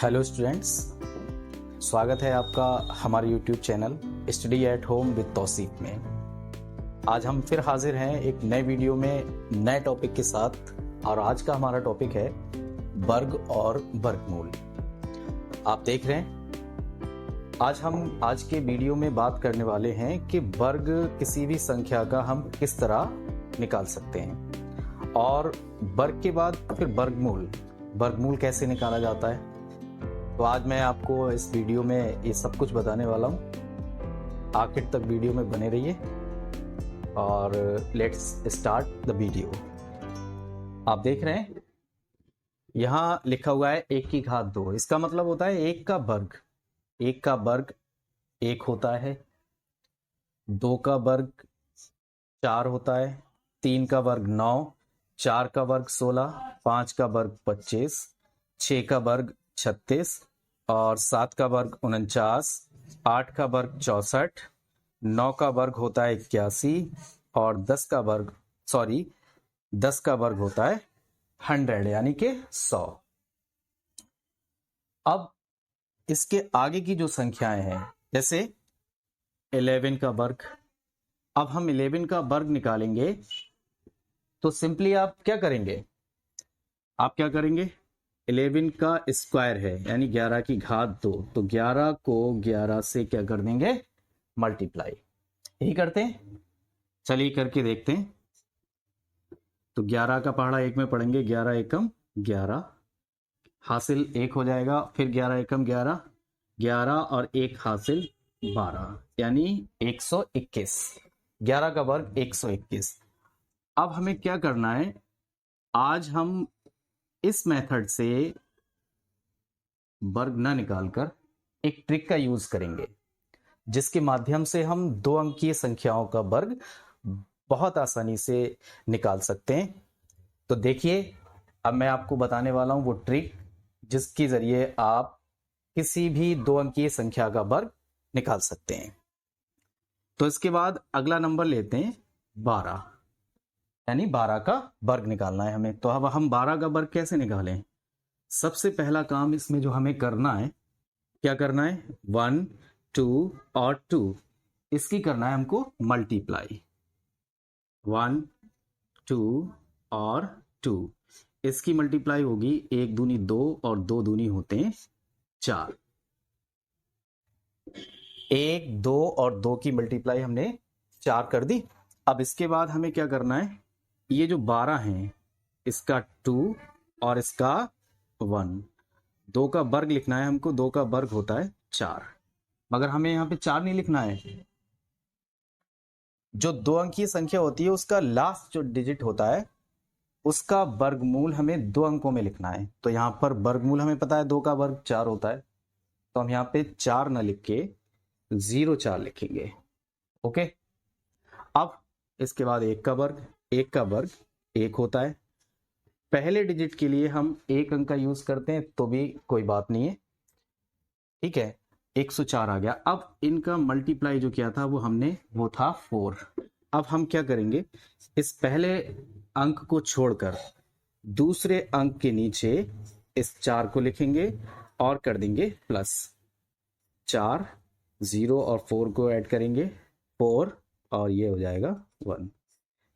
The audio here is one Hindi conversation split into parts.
हेलो स्टूडेंट्स, स्वागत है आपका हमारे YouTube channel study at home with Tauseef में। आज हम फिर हाजिर हैं एक नए वीडियो में नए टॉपिक के साथ और आज का हमारा टॉपिक है वर्ग और वर्गमूल। आप देख रहे हैं आज के वीडियो में बात करने वाले हैं कि वर्ग किसी भी संख्या का हम किस तरह निकाल सकते हैं और वर्ग के बाद फिर वर्गमूल कैसे निकाला जाता है। तो आज मैं आपको इस वीडियो में ये सब कुछ बताने वाला हूँ। आखिर तक वीडियो में बने रहिए और लेट्स स्टार्ट द वीडियो। आप देख रहे हैं यहाँ लिखा हुआ है 1 की घात 2। इसका मतलब होता है 1 का वर्ग। 1 का वर्ग 1 होता है, 2 का वर्ग 4 होता है, 3 का वर्ग 9, 4 का वर्ग 16, 5 का वर्ग 25, 6 का वर्ग 36 और 7 का वर्ग 49, 8 का वर्ग 64, 9 का वर्ग होता है 81 और 10 का वर्ग होता है 100 यानी कि 100। अब इसके आगे की जो संख्याएं हैं जैसे 11 का वर्ग, अब हम 11 का वर्ग निकालेंगे तो सिंपली आप क्या करेंगे 11 का स्क्वायर है यानी 11 की घात 2, तो 11 को 11 से क्या कर देंगे मल्टीप्लाई। यही करते हैं, चलिए करके देखते हैं। तो 11 का पहाड़ा 1 में पढ़ेंगे, 11 एकम 11 हासिल 1 हो जाएगा, फिर 11 एकम 11, 11 और 1 हासिल 12 यानी 121। 11 का वर्ग 121। अब हमें क्या करना है, आज हम इस मेथड से वर्ग न निकालकर एक ट्रिक का यूज करेंगे जिसके माध्यम से हम 2 अंकीय संख्याओं का वर्ग बहुत आसानी से निकाल सकते हैं। तो देखिए अब मैं आपको बताने वाला हूं वो ट्रिक जिसके जरिए आप किसी भी 2 अंकीय संख्या का वर्ग निकाल सकते हैं। तो इसके बाद अगला नंबर लेते हैं 12, यानी 12 का वर्ग निकालना है हमें। तो अब हम 12 का वर्ग कैसे निकालें। सबसे पहला काम इसमें जो हमें करना है, क्या करना है 1, 2 और 2 इसकी करना है हमको मल्टीप्लाई। 1, 2 और 2 इसकी मल्टीप्लाई होगी 1 दूनी 2 और 2 दूनी होते हैं 4। 1, 2 और 2 की मल्टीप्लाई हमने 4 कर दी। अब इसके बाद हमें क्या करना है, ये जो 12 हैं इसका 2 और इसका 1, 2 का वर्ग लिखना है हमको। 2 का वर्ग होता है 4, मगर हमें यहाँ पे 4 नहीं लिखना है। जो 2 अंकीय संख्या होती है उसका लास्ट जो डिजिट होता है उसका वर्गमूल हमें 2 अंकों में लिखना है। तो यहाँ पर वर्गमूल हमें पता है 2 का वर्ग 4 होता है, तो हम यहाँ पे 4 न लिख के 0,4 लिखेंगे। ओके। अब इसके बाद 1 का वर्ग 1 होता है। पहले डिजिट के लिए हम 1 अंक का यूज करते हैं तो भी कोई बात नहीं है, ठीक है। 104 आ गया। अब इनका मल्टीप्लाई जो किया था वो था 4। अब हम क्या करेंगे, इस पहले अंक को छोड़कर दूसरे अंक के नीचे इस 4 को लिखेंगे और कर देंगे प्लस 4, 0 और 4 को ऐड करेंगे 4 और ये हो जाएगा 1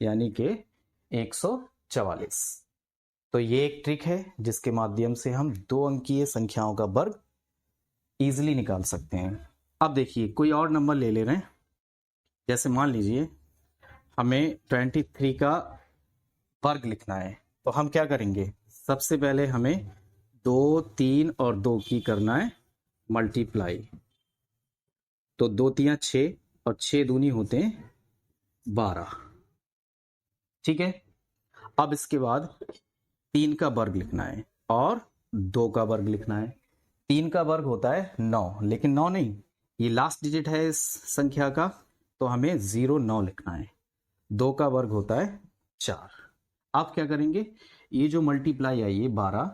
यानी कि 144। तो ये एक ट्रिक है जिसके माध्यम से हम 2 अंकीय संख्याओं का वर्ग इजीली निकाल सकते हैं। अब देखिए कोई और नंबर ले रहे हैं, जैसे मान लीजिए हमें 23 का वर्ग लिखना है। तो हम क्या करेंगे, सबसे पहले हमें 2, 3 और 2 की करना है मल्टीप्लाई। तो 2 3 6 और 6 दूनी होते हैं 12, ठीक है। अब इसके बाद 3 का वर्ग लिखना है और 2 का वर्ग लिखना है। 3 का वर्ग होता है 9, लेकिन 9 नहीं, ये लास्ट डिजिट है इस संख्या का, तो हमें 0,9 लिखना है। 2 का वर्ग होता है 4। आप क्या करेंगे, ये जो मल्टीप्लाई आई है 12,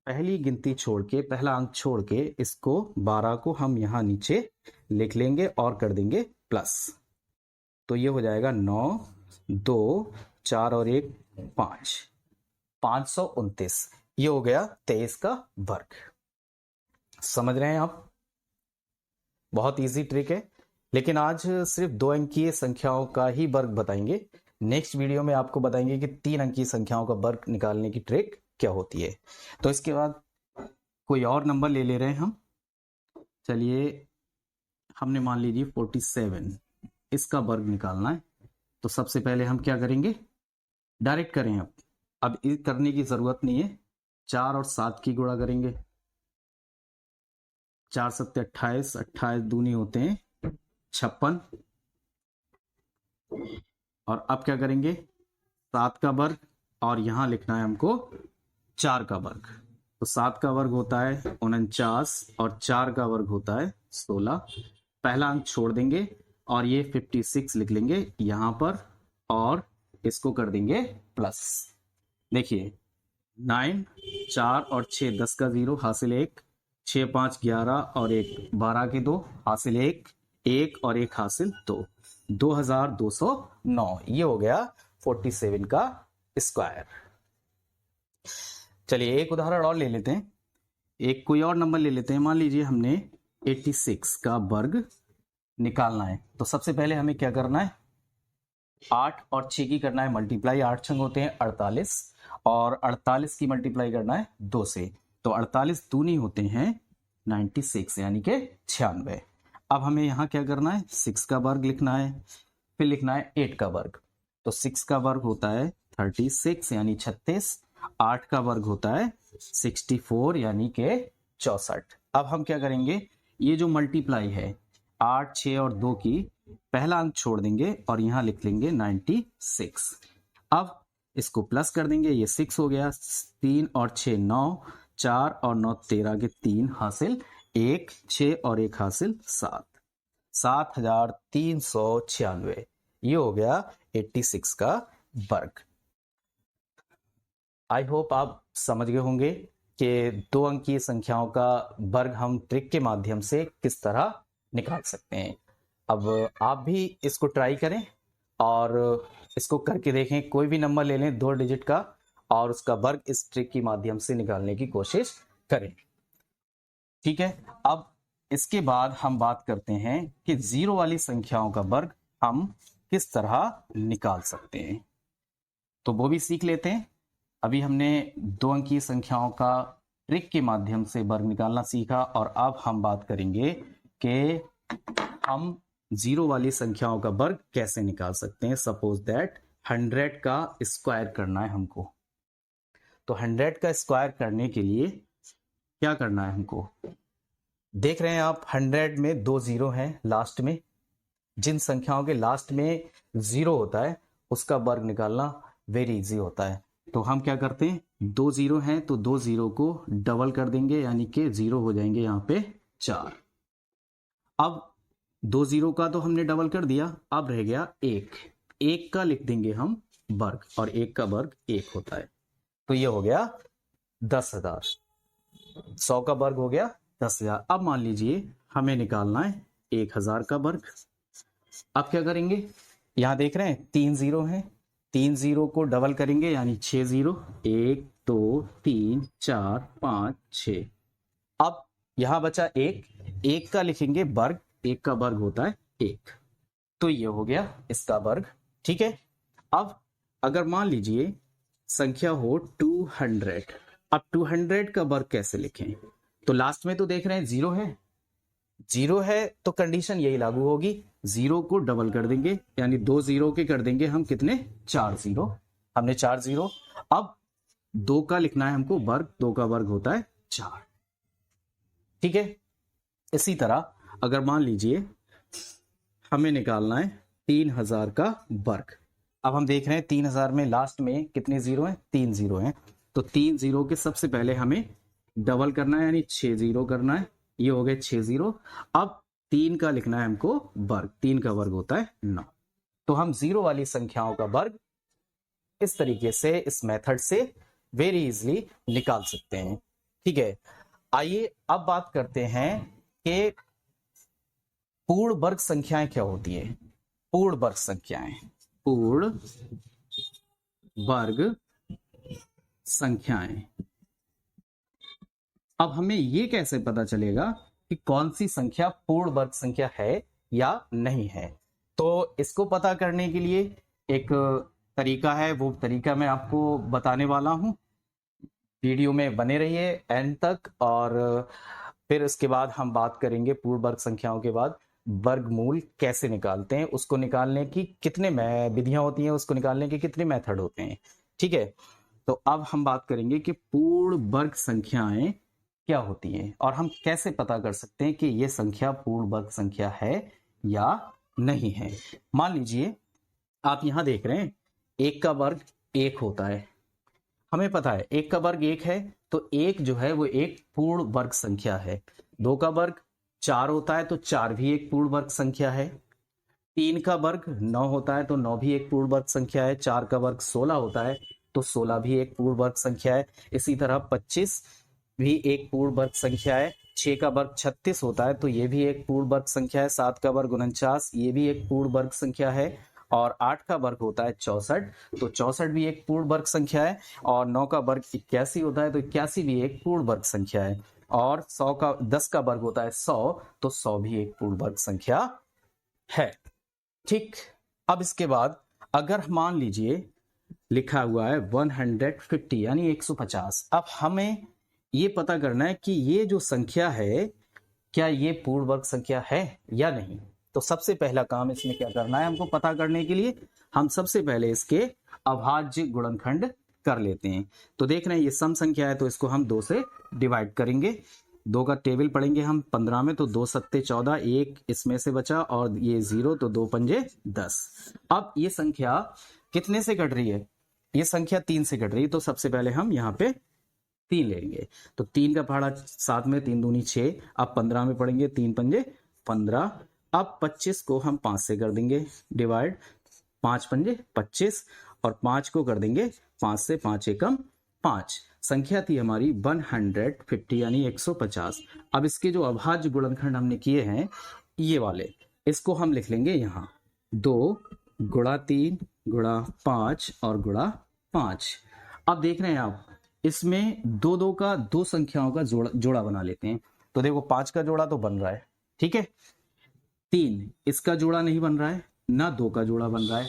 पहली गिनती छोड़ के पहला अंक छोड़ के इसको 12 को हम यहां नीचे लिख लेंगे और कर देंगे प्लस। तो ये हो जाएगा 9, 2, 4 और 1 5, 529। ये हो गया 23 का वर्ग। समझ रहे हैं आप? बहुत इजी ट्रिक है, लेकिन आज सिर्फ 2 अंकीय संख्याओं का ही वर्ग बताएंगे। नेक्स्ट वीडियो में आपको बताएंगे कि 3 अंकीय संख्याओं का वर्ग निकालने की ट्रिक क्या होती है। तो इसके बाद कोई और नंबर ले ले रहे हैं हम। चलिए, हमने मान लीजिए 47, इसका वर्ग निकालना है। तो सबसे पहले हम क्या करेंगे, डायरेक्ट करें। अब करने की जरूरत नहीं है, 4 और 7 की गुणा करेंगे। 4 सत्ते 28, 28 दूनी होते हैं 56। और अब क्या करेंगे, 7 का वर्ग और यहां लिखना है हमको 4 का वर्ग। तो 7 का वर्ग होता है 49 और 4 का वर्ग होता है 16। पहला अंक छोड़ देंगे और ये 56 लिख लेंगे यहां पर, और इसको कर देंगे प्लस। देखिए 9, 4 और 6 10 का 0 हासिल 1, 6 5 11 और 1 12 के 2 हासिल 1, 1 और 1 हासिल 2, 2209। ये हो गया 47 का स्क्वायर। चलिए एक उदाहरण और ले लेते हैं, एक कोई और नंबर ले लेते हैं। मान लीजिए हमने 86 का वर्ग निकालना है। तो सबसे पहले हमें क्या करना है, 8 और 6 की करना है मल्टीप्लाई। 8 छंग होते हैं 48 और 48 की मल्टीप्लाई करना है 2 से। तो 48 दूनी होते हैं 96 यानी कि 96। अब हमें यहाँ क्या करना है, 6 का वर्ग लिखना है, फिर लिखना है 8 का वर्ग। तो 6 का वर्ग होता है 36 यानी 36, 8 का वर्ग होता है 64 यानी कि 64। अब हम क्या करेंगे, ये जो मल्टीप्लाई है 8 6 और 2 की, पहला अंक छोड़ देंगे और यहां लिख लेंगे 96। अब इसको प्लस कर देंगे, ये 6 हो गया, 3 और 6 9, 4 और 9 13 के 3 हासिल 1, 6 और 1 हासिल 7, 7396। ये हो गया 86 का वर्ग। आई होप आप समझ गए होंगे कि 2 अंकीय संख्याओं का वर्ग हम ट्रिक के माध्यम से किस तरह निकाल सकते हैं। अब आप भी इसको ट्राई करें और इसको करके देखें। कोई भी नंबर ले लें 2 डिजिट का और उसका वर्ग इस ट्रिक के माध्यम से निकालने की कोशिश करें। ठीक है, अब इसके बाद हम बात करते हैं कि 0 वाली संख्याओं का वर्ग हम किस तरह निकाल सकते हैं, तो वो भी सीख लेते हैं। अभी हमने 2 अंकीय संख्याओं का ट्रिक के माध्यम से वर्ग निकालना सीखा और अब हम बात करेंगे कि हम 0 वाली संख्याओं का वर्ग कैसे निकाल सकते हैं। सपोज दैट 100 का स्क्वायर करना है हमको। तो 100 का स्क्वायर करने के लिए क्या करना है हमको, देख रहे हैं आप 100 में 2 0 हैं लास्ट में। जिन संख्याओं के लास्ट में 0 होता है उसका वर्ग निकालना वेरी इजी होता है। तो हम क्या करते हैं, 2 0 हैं तो 2 0 को डबल कर देंगे यानी कि 0 हो जाएंगे यहाँ पे 4। अब 2 0 का तो हमने डबल कर दिया, अब रह गया 1। 1 का लिख देंगे हम वर्ग और 1 का वर्ग 1 होता है। तो ये हो गया 10,000। 100 का वर्ग हो गया 10,000। अब मान लीजिए हमें निकालना है 1,000 का वर्ग। अब क्या करेंगे, यहां देख रहे हैं 3 0 हैं, 3 0 को डबल करेंगे यानी 6 0, 1 2 3 4 5 6। अब यहां बचा 1 का लिखेंगे वर्ग, 1 का वर्ग होता है 1। तो ये हो गया इसका वर्ग। ठीक है, अब अगर मान लीजिए संख्या हो 200, अब 200 का वर्ग कैसे लिखें, तो लास्ट में तो देख रहे हैं 0 है तो कंडीशन यही लागू होगी, 0 को डबल कर देंगे यानी 2 0 के कर देंगे हम कितने, 4 0। हमने 4 0। अब 2 का लिखना है हमको वर्ग, 2 का वर्ग होता है 4। ठीक है, इसी तरह अगर मान लीजिए हमें निकालना है 3000 का वर्ग। अब हम देख रहे हैं 3000 में लास्ट में कितने 0 हैं, 3 0 हैं। तो 3 0 के सबसे पहले हमें डबल करना है यानी 6 0 करना है, ये हो गए 6 0। अब 3 का लिखना है हमको वर्ग, 3 का वर्ग होता है 9। तो हम 0 वाली संख्याओं का वर्ग इस तरीके से, इस मेथड से वेरी इजीली निकाल सकते हैं। ठीक है, आइए अब बात करते हैं कि पूर्ण वर्ग संख्याएं क्या होती है। पूर्ण वर्ग संख्याएं, पूर्ण वर्ग संख्याएं अब हमें ये कैसे पता चलेगा कि कौन सी संख्या पूर्ण वर्ग संख्या है या नहीं है? तो इसको पता करने के लिए एक तरीका है, वो तरीका मैं आपको बताने वाला हूं। वीडियो में बने रहिए एंड तक, और फिर उसके बाद हम बात करेंगे पूर्ण वर्ग संख्याओं के बाद वर्गमूल कैसे निकालते हैं, उसको निकालने की कितने विधियां होती हैं, उसको निकालने के कितने मेथड होते हैं। ठीक है, तो अब हम बात करेंगे कि पूर्ण वर्ग संख्याएं क्या होती हैं और हम कैसे पता कर सकते हैं कि ये संख्या पूर्ण वर्ग संख्या है या नहीं है। मान लीजिए आप यहां देख रहे हैं एक का वर्ग एक होता है, हमें पता है एक का वर्ग एक है, तो एक जो है वो एक पूर्ण वर्ग संख्या है। दो का वर्ग चार होता है, तो चार भी एक पूर्ण वर्ग संख्या है। तीन का वर्ग 9 होता है, तो 9 भी एक पूर्ण वर्ग संख्या है। चार का वर्ग 16 होता है, तो 16 भी एक पूर्ण वर्ग संख्या है। इसी तरह 25 भी एक पूर्ण वर्ग संख्या है। 6 का वर्ग 36 होता है, तो ये भी एक पूर्ण वर्ग संख्या है। 7 का वर्ग 49, ये भी एक पूर्ण वर्ग संख्या है। और 8 का वर्ग होता है 64, तो 64 भी एक पूर्ण वर्ग संख्या है। और 9 का वर्ग 81 होता है, तो 81 भी एक पूर्ण वर्ग संख्या है। और 10 का वर्ग होता है 100, तो 100 भी एक पूर्ण वर्ग संख्या है। ठीक, अब इसके बाद अगर मान लीजिए लिखा हुआ है 150 यानी 150, अब हमें ये पता करना है कि ये जो संख्या है क्या ये पूर्ण वर्ग संख्या है या नहीं। तो सबसे पहला काम इसमें क्या करना है, हमको पता करने के लिए हम सबसे पहले इसके अभाज्य गुणनखंड कर लेते हैं। तो देख रहे हैं ये सम संख्या है, तो इसको हम 2 से डिवाइड करेंगे। 2 का टेबल पढ़ेंगे हम 15 में, तो 2 सत्ते 14, एक इसमें से बचा और ये 0, तो 2 पंजे 10। अब ये संख्या कितने से कट रही है, ये संख्या 3 से कट रही है, तो सबसे पहले हम यहाँ पे 3 लेंगे। तो 3 का पहाड़ा 7 में, 3 दूनी 6। अब 15 में पढ़ेंगे 3 पंजे 15। अब 25 को हम 5 से कर देंगे डिवाइड, 5 पंजे 25, और 5 को कर देंगे 5 से, 5 एकम 5। संख्या थी हमारी 150 यानी 150। अब इसके जो अभाज्य गुणनखंड हमने किए हैं ये वाले, इसको हम लिख लेंगे यहाँ 2 गुणा 3 गुणा 5 और गुणा 5। अब देख रहे हैं आप इसमें दो दो का, दो संख्याओं का जोड़ा बना लेते हैं। तो देखो 5 का जोड़ा तो बन रहा है, ठीक है। 3 इसका जोड़ा नहीं बन रहा है, ना 2 का जोड़ा बन रहा है।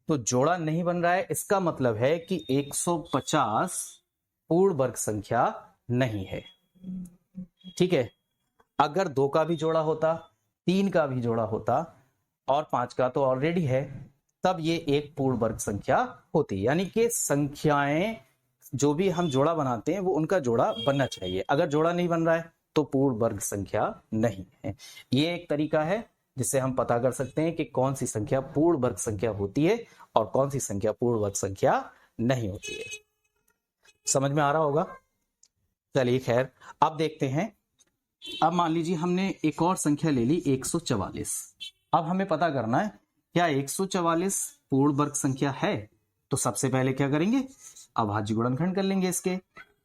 तो जोड़ा नहीं बन रहा है, इसका मतलब है कि 150 पूर्ण वर्ग संख्या नहीं है। ठीक है, अगर 2 का भी जोड़ा होता, 3 का भी जोड़ा होता और 5 का तो ऑलरेडी है, तब ये एक पूर्ण वर्ग संख्या होती। यानी कि संख्याएं जो भी हम जोड़ा बनाते हैं वो उनका जोड़ा बनना चाहिए। अगर जोड़ा नहीं बन रहा है तो पूर्ण वर्ग संख्या नहीं है। ये एक तरीका है जिससे हम पता कर सकते हैं कि कौन सी संख्या पूर्ण वर्ग संख्या होती है और कौन सी संख्या पूर्ण वर्ग संख्या नहीं होती है। समझ में आ रहा होगा? चलिए खैर, अब देखते हैं। अब मान लीजिए हमने एक और संख्या ले ली 144। अब हमें पता करना है क्या 144 पूर्ण वर्ग संख्या है। तो सबसे पहले क्या करेंगे, अभाज्य गुणनखंड कर लेंगे इसके।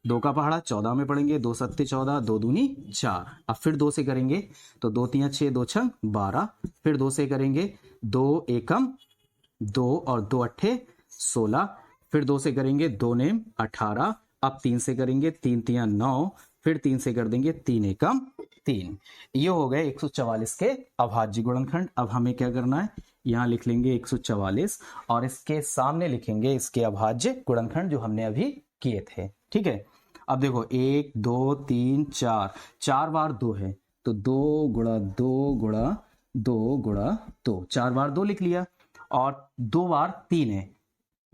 2 का पहाड़ा 14 में पढ़ेंगे, 2 सत्ते 14, 2 दूनी 4। अब फिर 2 से करेंगे तो 2 3 6, 2 6 12। फिर 2 से करेंगे 2 एकम 2 और 2 अट्ठे 16। फिर 2 से करेंगे 2 नेम 18। अब 3 से करेंगे 3 3 9। फिर 3 से कर देंगे 3 एकम 3। ये हो गए 144 के अभाज्य गुणनखंड। अब हमें क्या करना है, यहां लिख लेंगे 144 और इसके सामने लिखेंगे इसके अभाज्य गुणनखंड जो हमने अभी किए थे। ठीक है, अब देखो 1 2 3 4, 4 बार 2 है, तो 2 गुणा 2 गुणा 2 गुणा 2, 4 बार 2 लिख लिया। और 2 बार 3 है,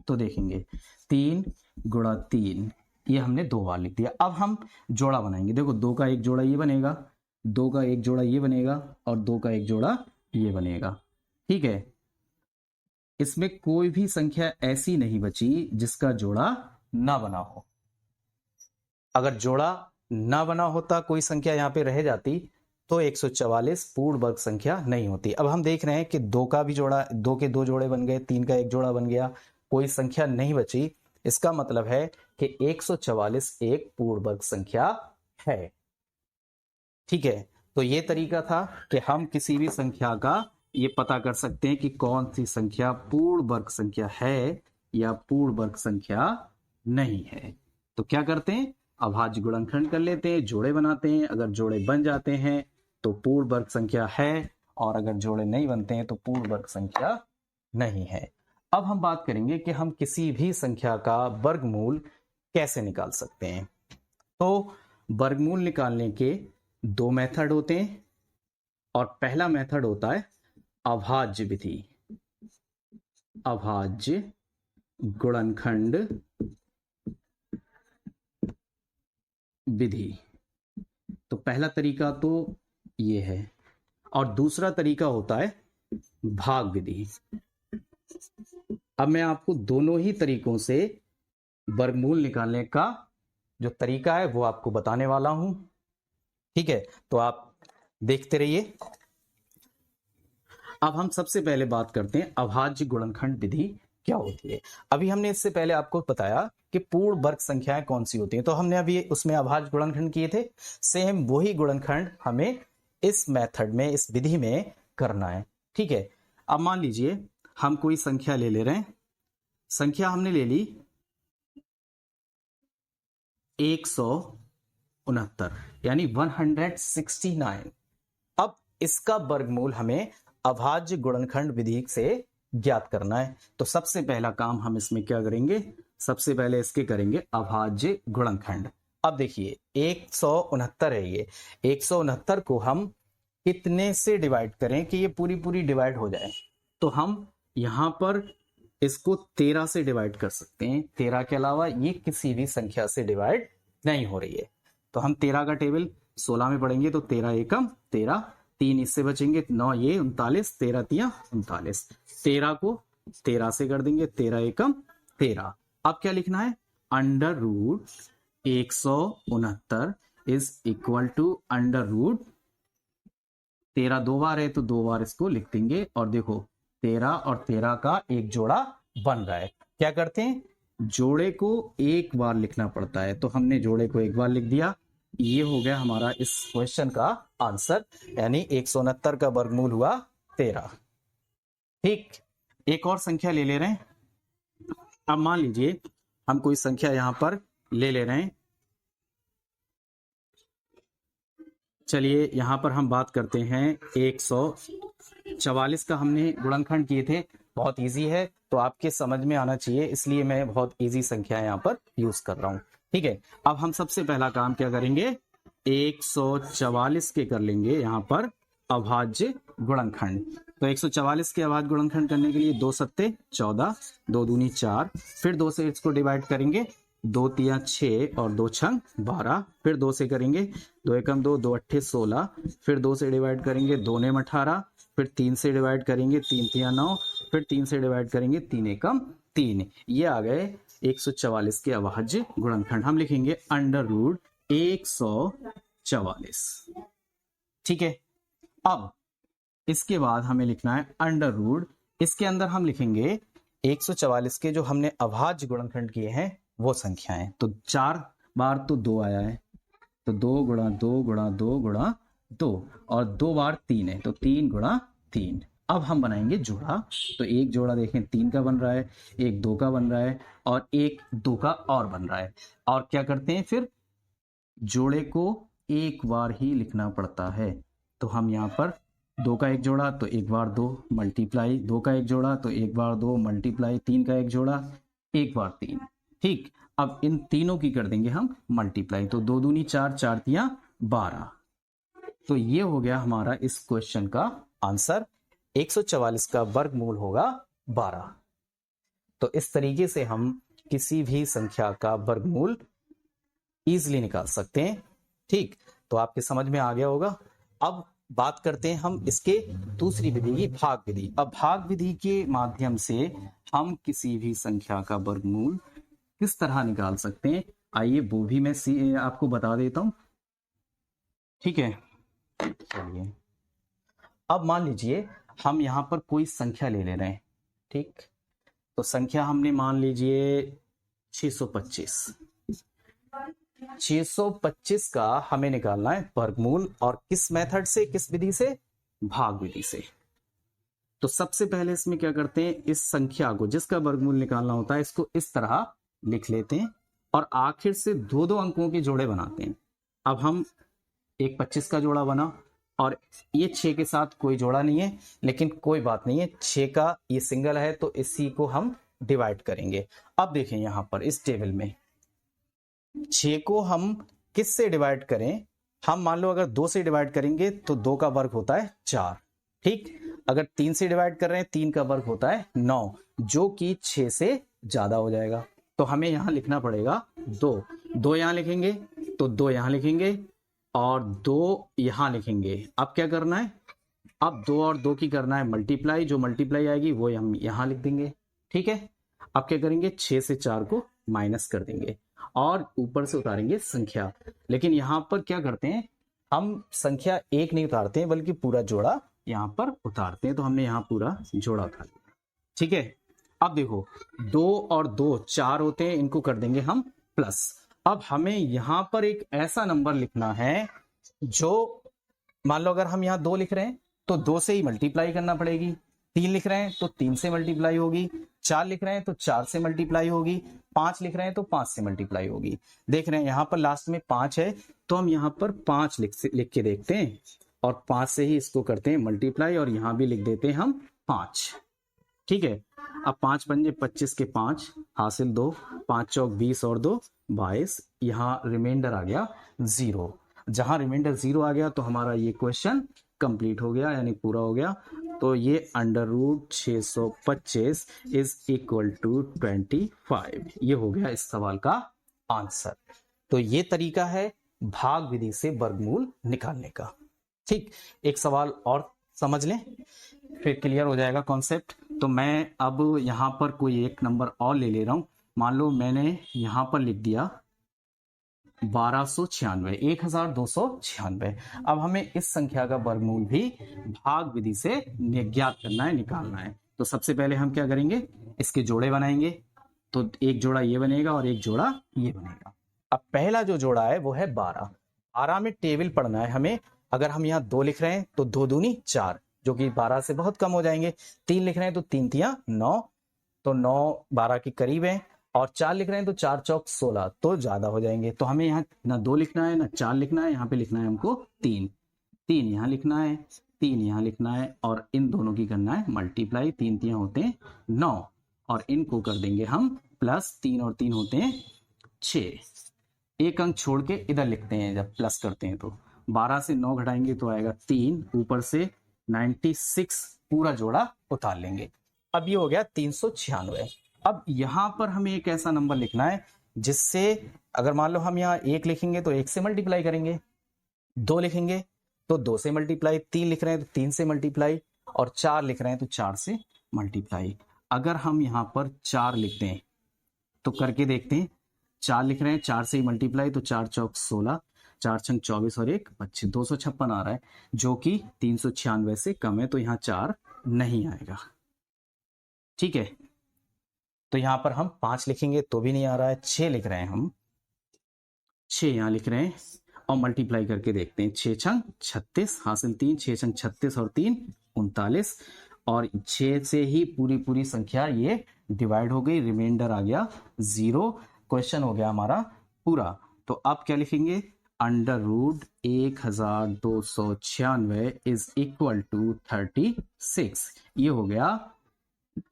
तो देखेंगे 3 गुणा 3, ये हमने 2 बार लिख दिया। अब हम जोड़ा बनाएंगे। देखो 2 का एक जोड़ा ये बनेगा, 2 का एक जोड़ा ये बनेगा और 2 का एक जोड़ा ये बनेगा। ठीक है, इसमें कोई भी संख्या ऐसी नहीं बची जिसका जोड़ा ना बना हो। अगर जोड़ा ना बना होता, कोई संख्या यहां पे रह जाती, तो 144 पूर्ण वर्ग संख्या नहीं होती। अब हम देख रहे हैं कि 2 का भी जोड़ा, 2 के 2 जोड़े बन गए, 3 का एक जोड़ा बन गया, कोई संख्या नहीं बची। इसका मतलब है कि 144 एक पूर्ण वर्ग संख्या है। ठीक है, तो ये तरीका था कि हम किसी भी संख्या का ये पता कर सकते हैं कि कौन सी संख्या पूर्ण वर्ग संख्या है या पूर्ण वर्ग संख्या नहीं है। तो क्या करते हैं, अभाज्य गुणनखंड कर लेते हैं, जोड़े बनाते हैं। अगर जोड़े बन जाते हैं तो पूर्ण वर्ग संख्या है, और अगर जोड़े नहीं बनते हैं तो पूर्ण वर्ग संख्या नहीं है। अब हम बात करेंगे कि हम किसी भी संख्या का वर्गमूल कैसे निकाल सकते हैं। तो वर्गमूल निकालने के दो मेथड होते हैं, और पहला मेथड होता है अभाज्य विधि, अभाज्य गुणनखंड विधि। तो पहला तरीका तो ये है, और दूसरा तरीका होता है भाग विधि। अब मैं आपको दोनों ही तरीकों से वर्गमूल निकालने का जो तरीका है वो आपको बताने वाला हूं, ठीक है। तो आप देखते रहिए। अब हम सबसे पहले बात करते हैं अभाज्य गुणनखंड विधि क्या होती है। अभी हमने इससे पहले आपको बताया कि पूर्ण वर्ग संख्याएं कौन सी होती हैं, तो हमने अभी उसमें अभाज्य गुणनखंड किए थे। सेम वही गुणनखंड हमें इस मेथड में, इस विधि में करना है, ठीक है। अब मान लीजिए हम कोई संख्या ले रहे हैं। संख्या हमने ले ली 169, यानी 169। अब इसका वर्गमूल हमें अभाज्य गुणनखंड विधि से ज्ञात करना है। तो सबसे पहला काम हम इसमें क्या करेंगे, सबसे पहले इसके करेंगे अभाज्य गुणनखंड। अब देखिए 169 है, ये 169 को हम कितने से डिवाइड करें कि ये पूरी पूरी डिवाइड हो जाए। तो हम यहां पर इसको 13 से डिवाइड कर सकते हैं। 13 के अलावा ये किसी भी संख्या से डिवाइड नहीं हो रही है। तो हम 13 का टेबल 16 में पढ़ेंगे, तो 13 एकम 13, 3 इससे बचेंगे, 9 ये 39, 13 तिया 39। 13 को 13 से कर देंगे, 13 एकम 13। अब क्या लिखना है, under root 169 is equal to under root 13 दो बार है तो दो बार इसको लिख देंगे। और देखो 13 और 13 का एक जोड़ा बन रहा है। क्या करते हैं, जोड़े को एक बार लिखना पड़ता है, तो हमने जोड़े को एक बार लिख दिया। ये हो गया हमारा इस क्वेश्चन का आंसर, यानी 169 का वर्गमूल हुआ 13। ठीक, एक और संख्या ले रहे हैं। अब मान लीजिए हम कोई संख्या यहां पर ले रहे हैं। चलिए यहां पर हम बात करते हैं 144 का हमने गुणनखंड किए थे। बहुत इजी है, तो आपके समझ में आना चाहिए, इसलिए मैं बहुत इजी संख्या यहाँ पर यूज कर रहा हूँ, ठीक है। अब हम सबसे पहला काम क्या करेंगे, 144 के कर लेंगे यहाँ पर अभाज्य गुणनखंड। तो 144 के अभाज्य गुणनखंड करने के लिए 2 सत्ते 14, 2 दूनी 4, फिर 2 से इसको डिवाइड करेंगे, 2 तिया 6 और 2 छंग 12, फिर 2 से करेंगे, 2 एकम 2, 2 अट्ठे 16, फिर 2 से डिवाइड करेंगे, 2 नेम 18, फिर 3 से डिवाइड करेंगे, 3 तिया 9, फिर 3 से डिवाइड करेंगे, 3 एकम 3। ये आ गए 144 के अभाज्य गुणनखंड। हम लिखेंगे अंडर रूट 144, ठीक है। अब इसके बाद हमें लिखना है अंडर रूट, इसके अंदर हम लिखेंगे 144 के जो हमने अभाज्य गुणनखंड किए हैं वो संख्याएं। तो 4 बार तो 2 आया है, तो 2 गुणा 2 गुणा 2 गुणा 2, और 2 बार 3 है, तो 3 गुणा 3। अब हम बनाएंगे जोड़ा। तो एक जोड़ा देखें 3 का बन रहा है, एक 2 का बन रहा है, और एक 2 का और बन रहा है। और क्या करते हैं, फिर जोड़े को एक बार ही लिखना पड़ता है। तो हम यहाँ पर 2 का एक जोड़ा तो एक बार 2 मल्टीप्लाई, 2 का एक जोड़ा तो एक बार 2 मल्टीप्लाई, 3 का एक जोड़ा एक बार 3, ठीक। अब इन तीनों की कर देंगे हम मल्टीप्लाई, तो 2 दूनी 4, 4 तिया 12। तो ये हो गया हमारा इस क्वेश्चन का आंसर, 144 का वर्गमूल होगा 12। तो इस तरीके से हम किसी भी संख्या का वर्गमूल इजीली निकाल सकते हैं, ठीक। तो आपके समझ में आ गया होगा। अब बात करते हैं हम इसके दूसरी विधि की, भाग विधि। अब भाग विधि के माध्यम से हम किसी भी संख्या का वर्गमूल किस तरह निकाल सकते हैं, आइए वो भी मैं आपको बता देता हूं, ठीक है। चलिए अब मान लीजिए हम यहां पर कोई संख्या ले रहे हैं, ठीक। तो संख्या हमने मान लीजिए 625। 625 का हमें निकालना है वर्गमूल, और किस मेथड से, किस विधि से, भाग विधि से। तो सबसे पहले इसमें क्या करते हैं, इस संख्या को जिसका वर्गमूल निकालना होता है इसको इस तरह लिख लेते हैं, और आखिर से दो दो अंकों के जोड़े बनाते हैं। अब हम एक 25 का जोड़ा बना और ये 6 के साथ कोई जोड़ा नहीं है, लेकिन कोई बात नहीं है, 6 का ये सिंगल है तो इसी को हम डिवाइड करेंगे। अब देखें यहां पर इस टेबल में 6 को हम किस से डिवाइड करें। हम मान लो अगर 2 से डिवाइड करेंगे तो 2 का वर्ग होता है 4, ठीक। अगर 3 से डिवाइड कर रहे हैं 3 का वर्ग होता है 9, जो कि 6 से ज्यादा हो जाएगा। तो हमें यहां लिखना पड़ेगा 2 यहां लिखेंगे तो 2 यहां लिखेंगे और 2 यहां लिखेंगे। अब क्या करना है, अब 2 और 2 की करना है मल्टीप्लाई, जो मल्टीप्लाई आएगी वो हम यहां लिख देंगे, ठीक है। अब क्या करेंगे, 6 से 4 को माइनस कर देंगे और ऊपर से उतारेंगे संख्या। लेकिन यहां पर क्या करते हैं, हम संख्या एक नहीं उतारते हैं बल्कि पूरा जोड़ा यहां पर उतारते हैं। तो हमने यहां पूरा जोड़ा उतार लिया, ठीक है। अब देखो 2 और 2 4 होते हैं, इनको कर देंगे हम प्लस। अब हमें यहां पर एक ऐसा नंबर लिखना है जो, मान लो अगर हम यहां 2 लिख रहे हैं तो 2 से ही मल्टीप्लाई करना पड़ेगी, 3 लिख रहे हैं तो 3 से मल्टीप्लाई होगी, 4 लिख रहे हैं तो 4 से मल्टीप्लाई होगी, 5 लिख रहे हैं तो 5 से मल्टीप्लाई होगी। देख रहे हैं यहां पर लास्ट में 5 है तो हम यहां पर 5 लिख के देखते हैं और 5 से ही इसको करते हैं मल्टीप्लाई और यहां भी लिख देते हैं हम 5, ठीक है। अब 5 पंजे 25 के 5 हासिल 2, 5 चौक 20 और 2 22, यहाँ रिमाइंडर आ गया 0। जहां रिमाइंडर 0 आ गया तो हमारा ये क्वेश्चन कंप्लीट हो गया, यानी पूरा हो गया। तो ये √625 इज इक्वल टू 25, ये हो गया इस सवाल का आंसर। तो ये तरीका है भाग विधि से वर्गमूल निकालने का, ठीक। एक सवाल और समझ लें फिर क्लियर हो जाएगा कॉन्सेप्ट। तो मैं अब यहां पर कोई एक नंबर और ले ले रहा हूं। मान लो मैंने यहां पर लिख दिया 1296, अब हमें इस संख्या का वर्गमूल भी भाग विधि से ज्ञात करना है, निकालना है। तो सबसे पहले हम क्या करेंगे, इसके जोड़े बनाएंगे। तो एक जोड़ा ये बनेगा और एक जोड़ा ये बनेगा। अब पहला जो जोड़ा है वो है 12 में टेबल पढ़ना है हमें। अगर हम यहाँ 2 लिख रहे हैं तो 2 दूनी 4, जो कि 12 से बहुत कम हो जाएंगे। 3 लिख रहे हैं तो 3 तियां 9, तो 9 12 के करीब है। और 4 लिख रहे हैं तो 4 चौक 16, तो ज्यादा हो जाएंगे। तो हमें यहाँ ना 2 लिखना है ना 4 लिखना है, यहाँ पे लिखना है हमको 3 यहाँ लिखना है, 3 यहाँ लिखना है और इन दोनों की करना है मल्टीप्लाई। 3 तियां होते हैं 9 और इनको कर देंगे हम प्लस, 3 और 3 होते हैं 6। एक अंक छोड़ के इधर लिखते हैं, जब प्लस करते हैं तो 12 से 9 घटाएंगे तो आएगा 3, ऊपर से 96 पूरा जोड़ा उतार लेंगे। अब ये हो गया 396। अब यहां पर हमें एक ऐसा नंबर लिखना है जिससे, अगर मान लो हम यहाँ 1 लिखेंगे तो 1 से मल्टीप्लाई करेंगे, 2 लिखेंगे तो 2 से मल्टीप्लाई, 3 लिख रहे हैं तो 3 से मल्टीप्लाई और 4 लिख रहे हैं तो 4 से मल्टीप्लाई। अगर हम यहाँ पर 4 लिखते हैं तो करके देखते हैं। 4 लिख रहे हैं, 4 से ही मल्टीप्लाई, तो 4 चौक 16, 4 छंग 24 और 1 25, 256 आ रहा है, जो कि 396 से कम है। तो यहाँ 4 नहीं आएगा, ठीक है। तो यहां पर हम 5 लिखेंगे तो भी नहीं आ रहा है। 6 लिख रहे हैं हम, 6 यहां लिख रहे हैं और मल्टीप्लाई करके देखते हैं। 6 छंग 36 हासिल 3, 6 छंग 36 और 3 39, और 6 से ही पूरी संख्या ये डिवाइड हो गई, रिमाइंडर आ गया 0। क्वेश्चन हो गया हमारा पूरा। तो अब क्या लिखेंगे, √1296 इज इक्वल टू 36, ये हो गया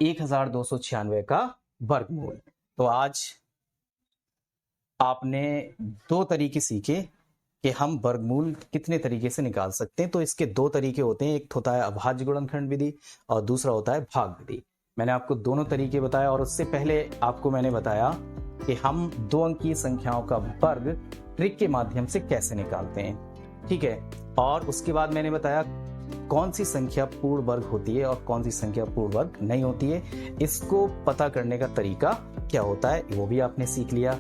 1296 का वर्गमूल। तो आज आपने 2 तरीके सीखे कि हम वर्गमूल कितने तरीके से निकाल सकते हैं। तो इसके 2 तरीके होते हैं, एक होता है अभाज्य गुणनखंड विधि और दूसरा होता है भाग विधि। मैंने आपको दोनों तरीके बताया और उससे पहले आपको मैंने बताया कि हम 2 अंकीय संख्याओं का वर्ग ट्रिक के माध्यम से कैसे निकालते हैं, ठीक है। और उसके बाद मैंने बताया कौन सी संख्या पूर्ण वर्ग होती है और कौन सी संख्या पूर्ण वर्ग नहीं होती है, इसको पता करने का तरीका क्या होता है वो भी आपने सीख लिया।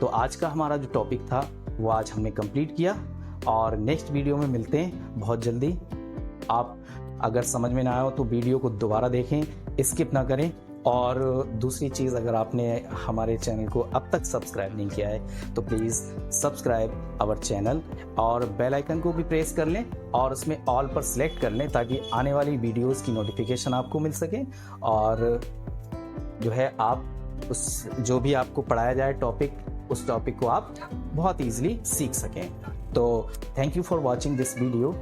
तो आज का हमारा जो टॉपिक था वो आज हमने कंप्लीट किया और नेक्स्ट वीडियो में मिलते हैं बहुत जल्दी। आप अगर समझ में ना आया हो तो वीडियो को दोबारा देखें, स्किप ना करें। और दूसरी चीज़, अगर आपने हमारे चैनल को अब तक सब्सक्राइब नहीं किया है तो प्लीज़ सब्सक्राइब आवर चैनल और बेल आइकन को भी प्रेस कर लें और उसमें ऑल पर सिलेक्ट कर लें ताकि आने वाली वीडियोस की नोटिफिकेशन आपको मिल सके। और जो है आप उस जो भी आपको पढ़ाया जाए टॉपिक उस टॉपिक को आप बहुत इजीली सीख सकें। तो thank you for watching this video.